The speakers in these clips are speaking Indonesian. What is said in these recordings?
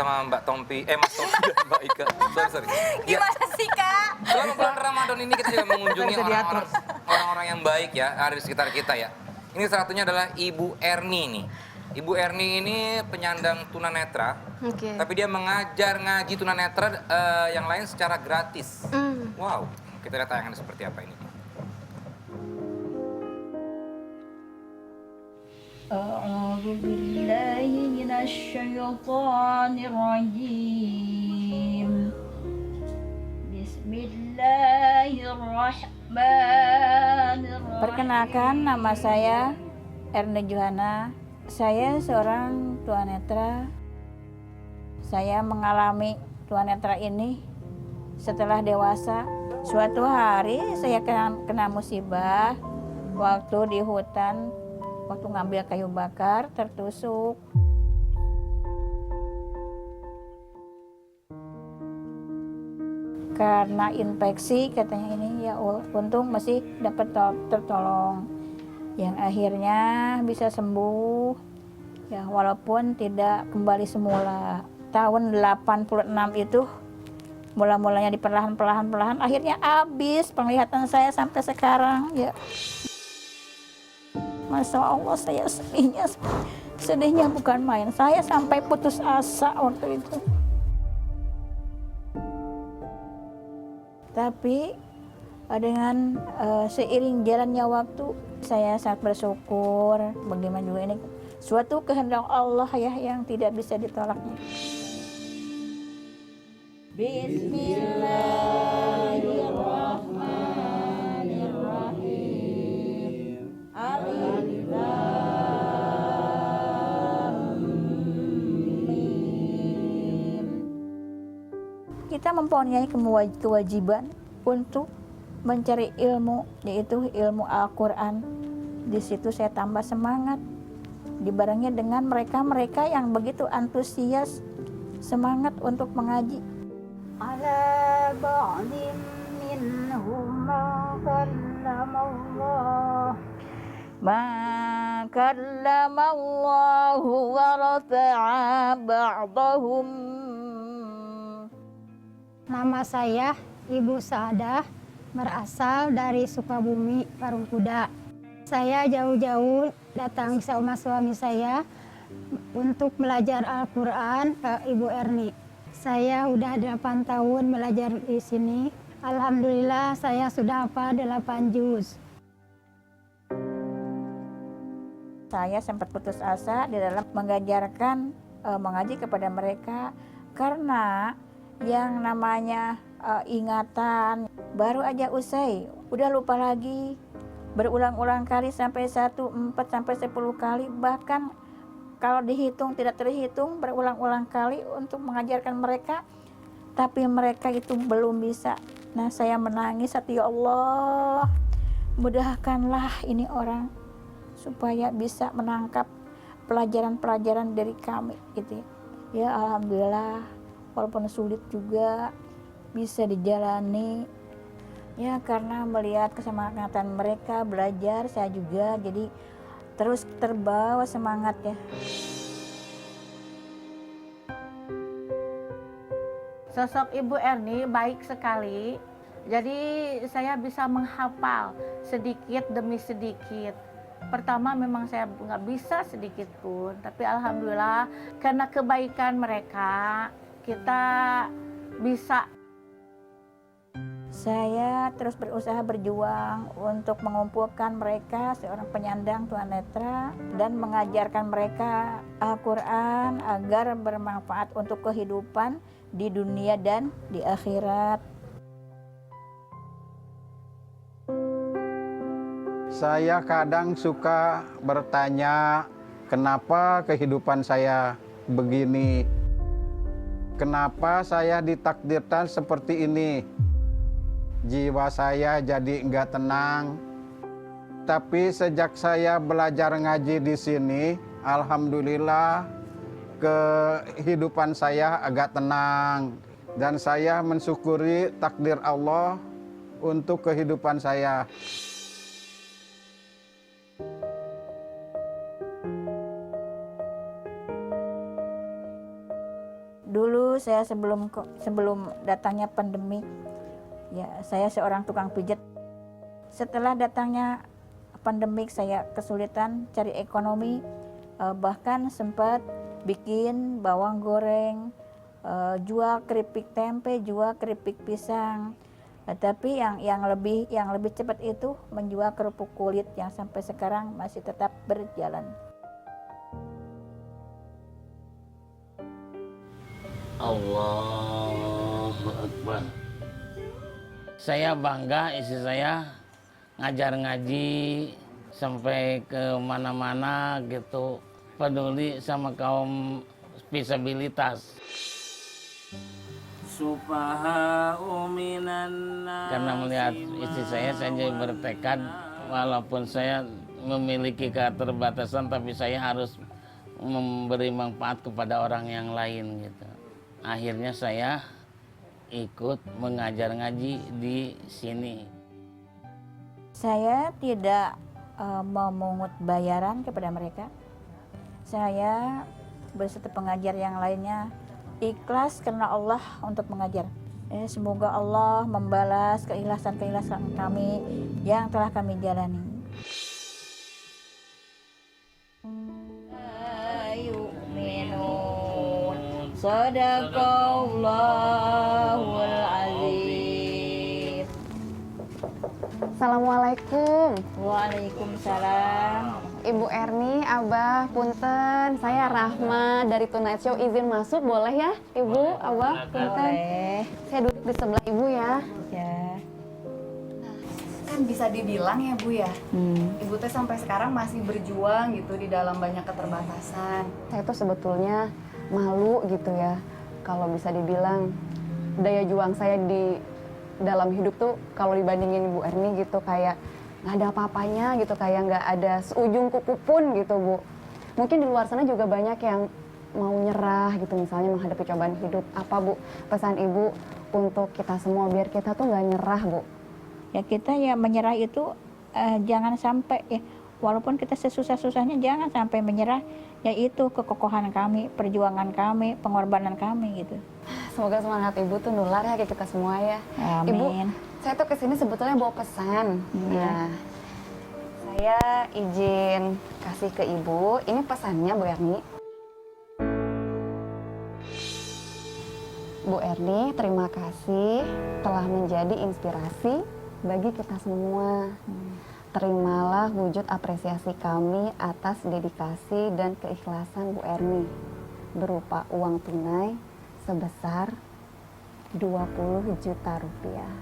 bersama Mbak Tompi, Mas Tompi dan Mbak Ika. Sorry. Gimana sih, Kak? Selama bulan Ramadan ini kita juga mengunjungi orang-orang yang baik ya, ada di sekitar kita ya. Ini salah satunya adalah Ibu Erni nih. Ibu Erni ini penyandang tunanetra, tapi dia mengajar ngaji tunanetra yang lain secara gratis. Wow, kita lihat tayangan seperti apa ini. A'udzu billahi minasyaitonir rajim. Bismillahirrahmanirrahim. Perkenalkan, nama saya Erni Johana. Saya seorang tunanetra. Saya mengalami tunanetra ini setelah dewasa. Suatu hari saya kena musibah waktu di hutan, waktu ngambil kayu bakar tertusuk. Karena infeksi katanya ini, ya untung masih dapat tertolong. Yang akhirnya bisa sembuh, ya walaupun tidak kembali semula. Tahun 86 itu mulanya diperlahan-perlahan, akhirnya habis penglihatan saya sampai sekarang ya. Masya Allah, saya sedihnya bukan main. Saya sampai putus asa waktu itu. Tapi dengan seiring jalannya waktu, saya sangat bersyukur. Bagaimana juga ini suatu kehendak Allah ya yang tidak bisa ditolaknya. Bismillahirrahmanirrahim. Alif Lam Mim. Kita mempunyai kewajiban untuk mencari ilmu, yaitu ilmu Al-Quran. Di situ saya tambah semangat, dibarengi dengan mereka yang begitu antusias, semangat untuk mengaji. Ala ba'dim minhum ma kallamallahu wa rafa'a ba'dahum. Nama saya Ibu Saadah, berasal dari Sukabumi, Parungkuda. Saya jauh-jauh datang sama suami saya untuk belajar Al-Quran ke Ibu Erni. Saya udah 8 tahun belajar di sini. Alhamdulillah saya sudah hafal 8 juz. Saya sempat putus asa di dalam mengajarkan mengaji kepada mereka karena yang namanya ingatan baru aja usai, udah lupa lagi, berulang-ulang kali sampai 1, 4 sampai 10 kali, bahkan kalau dihitung tidak terhitung, berulang-ulang kali untuk mengajarkan mereka, tapi mereka itu belum bisa. Nah, saya menangis, ya Allah, mudahkanlah ini orang supaya bisa menangkap pelajaran-pelajaran dari kami gitu ya. Alhamdulillah, walaupun sulit juga bisa dijalani ya, karena melihat kesemangatan mereka belajar, saya juga jadi terus terbawa semangatnya. Sosok Ibu Erni baik sekali, jadi saya bisa menghafal sedikit demi sedikit. Pertama memang saya nggak bisa sedikit pun, tapi alhamdulillah karena kebaikan mereka kita bisa. Saya terus berusaha berjuang untuk mengumpulkan mereka seorang penyandang tunanetra dan mengajarkan mereka Al-Quran agar bermanfaat untuk kehidupan di dunia dan di akhirat. Saya kadang suka bertanya, kenapa kehidupan saya begini? Kenapa saya ditakdirkan seperti ini? Jiwa saya jadi enggak tenang. Tapi sejak saya belajar ngaji di sini, alhamdulillah kehidupan saya agak tenang. Dan saya mensyukuri takdir Allah untuk kehidupan saya. Dulu saya sebelum datangnya pandemi, ya saya seorang tukang pijat. Setelah datangnya pandemik saya kesulitan cari ekonomi, bahkan sempat bikin bawang goreng, jual keripik tempe, jual keripik pisang. Tapi yang lebih cepat itu menjual kerupuk kulit yang sampai sekarang masih tetap berjalan. Allahu Akbar. Saya bangga istri saya ngajar ngaji sampai ke mana-mana gitu, peduli sama kaum disabilitas. Karena melihat istri saya jadi bertekad, walaupun saya memiliki keterbatasan, tapi saya harus memberi manfaat kepada orang yang lain gitu. Akhirnya saya ikut mengajar ngaji di sini. Saya tidak memungut bayaran kepada mereka. Saya beserta pengajar yang lainnya ikhlas karena Allah untuk mengajar. Semoga Allah membalas keikhlasan kami yang telah kami jalani. Sadaqallahul azim. Assalamualaikum. Waalaikumsalam. Ibu Erni, Abah, punten. Saya Rahma dari Tonight Show, izin masuk boleh ya, Ibu, Abah, punten. Boleh. Saya duduk di sebelah Ibu ya. Ya. Kan bisa dibilang ya Bu ya, Ibu teh sampai sekarang masih berjuang gitu di dalam banyak keterbatasan. Saya tuh sebetulnya malu gitu ya, kalau bisa dibilang daya juang saya di dalam hidup tuh kalau dibandingin Ibu Erni gitu kayak nggak ada apa-apanya gitu, kayak nggak ada seujung kuku pun gitu Bu. Mungkin di luar sana juga banyak yang mau nyerah gitu misalnya menghadapi cobaan hidup. Apa Bu pesan Ibu untuk kita semua biar kita tuh nggak nyerah Bu? Ya kita ya menyerah itu jangan sampai ya, walaupun kita sesusah-susahnya jangan sampai menyerah, yaitu kekokohan kami, perjuangan kami, pengorbanan kami gitu. Semoga semangat Ibu tuh nular ya ke kita semua ya. Amin. Ibu, saya tuh kesini sebetulnya bawa pesan. Nah, saya izin kasih ke Ibu. Ini pesannya Bu Erni. Bu Erni, terima kasih telah menjadi inspirasi bagi kita semua. Terimalah wujud apresiasi kami atas dedikasi dan keikhlasan Bu Erni berupa uang tunai sebesar 20 juta rupiah.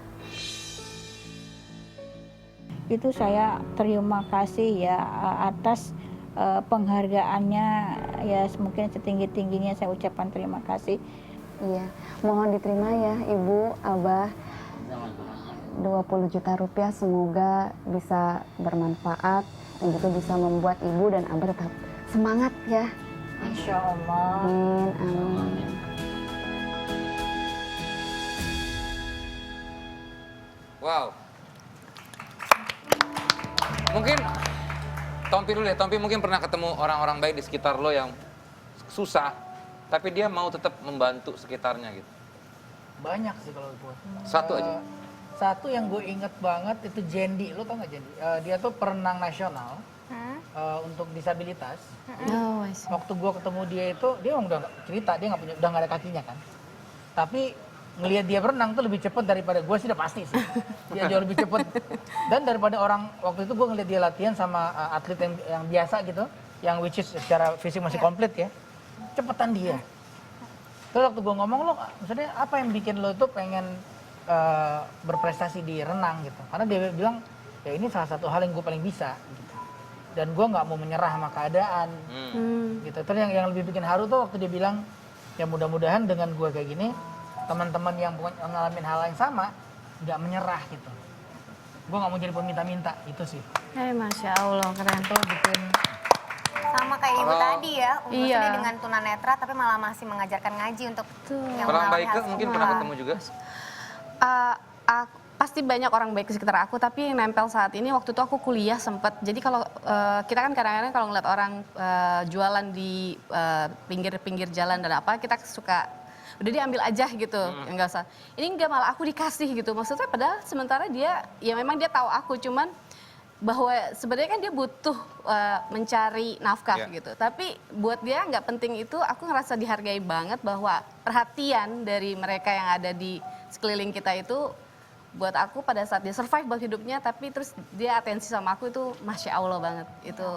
Itu saya terima kasih ya atas penghargaannya, ya mungkin setinggi-tingginya saya ucapkan terima kasih. Iya, mohon diterima ya Ibu, Abah. 20 juta rupiah semoga bisa bermanfaat dan juga bisa membuat Ibu dan Abah tetap semangat ya. Insya Allah. Amin, amin. Wow. Mungkin Tompi dulu ya, Tompi mungkin pernah ketemu orang-orang baik di sekitar lo yang susah, tapi dia mau tetap membantu sekitarnya gitu. Banyak sih kalau buat. Satu aja. Satu yang gue inget banget itu Jendi, lo tau gak Jendi? Dia tuh perenang nasional untuk disabilitas. Oh, Waktu gue ketemu dia itu, dia emang udah cerita, dia nggak punya, udah nggak ada kakinya kan. Tapi ngelihat dia berenang tuh lebih cepet daripada gue sih, udah pasti sih. Dia jauh lebih cepet. Dan daripada orang, waktu itu gue ngelihat dia latihan sama atlet yang biasa gitu, yang which is secara fisik masih komplit ya, cepetan dia. Terus waktu gue ngomong, lo maksudnya apa yang bikin lo tuh pengen berprestasi di renang gitu? Karena dia bilang, ya ini salah satu hal yang gue paling bisa gitu. Dan gue nggak mau menyerah sama keadaan gitu. Terus yang lebih bikin haru tuh waktu dia bilang, ya mudah-mudahan dengan gue kayak gini, teman-teman yang ngalamin hal yang sama nggak menyerah gitu. Gue nggak mau jadi peminta-minta, itu sih. Masya Allah, keren. Itu bikin Sama kayak Ibu tadi ya, maksudnya Iya. dengan tunanetra tapi malah masih mengajarkan ngaji untuk yang Orang mengalami baik hal mungkin serupa. pernah ketemu juga. Pasti banyak orang baik di sekitar aku, tapi yang nempel saat ini waktu itu aku kuliah sempet. Jadi kalau kita kan kadang-kadang kalau ngeliat orang jualan di pinggir-pinggir jalan dan apa, kita suka udah diambil aja gitu, enggak usah. Ini enggak, malah aku dikasih gitu. Maksudnya padahal sementara dia ya memang dia tahu aku, cuman bahwa sebenarnya kan dia butuh mencari nafkah gitu. Tapi buat dia nggak penting itu, aku ngerasa dihargai banget bahwa perhatian dari mereka yang ada di sekeliling kita itu buat aku pada saat dia survive buat hidupnya, tapi terus dia atensi sama aku itu Masya Allah banget. Itu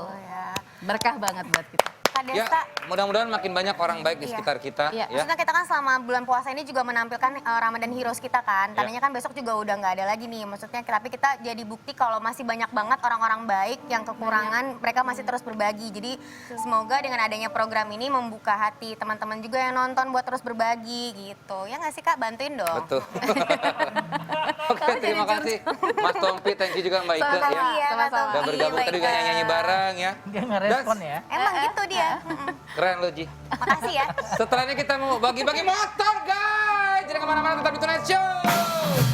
berkah banget buat kita. Kak Ya, Desta, mudah-mudahan makin banyak orang baik di Iya. sekitar kita. Iya. Ya. maksudnya kita kan selama bulan puasa ini juga menampilkan Ramadan Heroes kita kan. Tadinya kan besok juga udah nggak ada lagi nih. Maksudnya tapi kita jadi bukti kalau masih banyak banget orang-orang baik yang kekurangan, mereka masih terus berbagi. Jadi semoga dengan adanya program ini membuka hati teman-teman juga yang nonton buat terus berbagi gitu. Ya nggak sih Kak, bantuin dong. Betul. Oke, terima kasih Mas Tompi, thank you juga Mbak Ike Makasih ya. ya Kak Tompi, Udah bergabung Mbak tadi juga Ike. nyanyi bareng ya. Dia ngerespon ya. Emang gitu dia. Keren lo Ji. Makasih ya. Setelah ini kita mau bagi-bagi motor guys. Jangan kemana-mana, tetap di Tonight Show.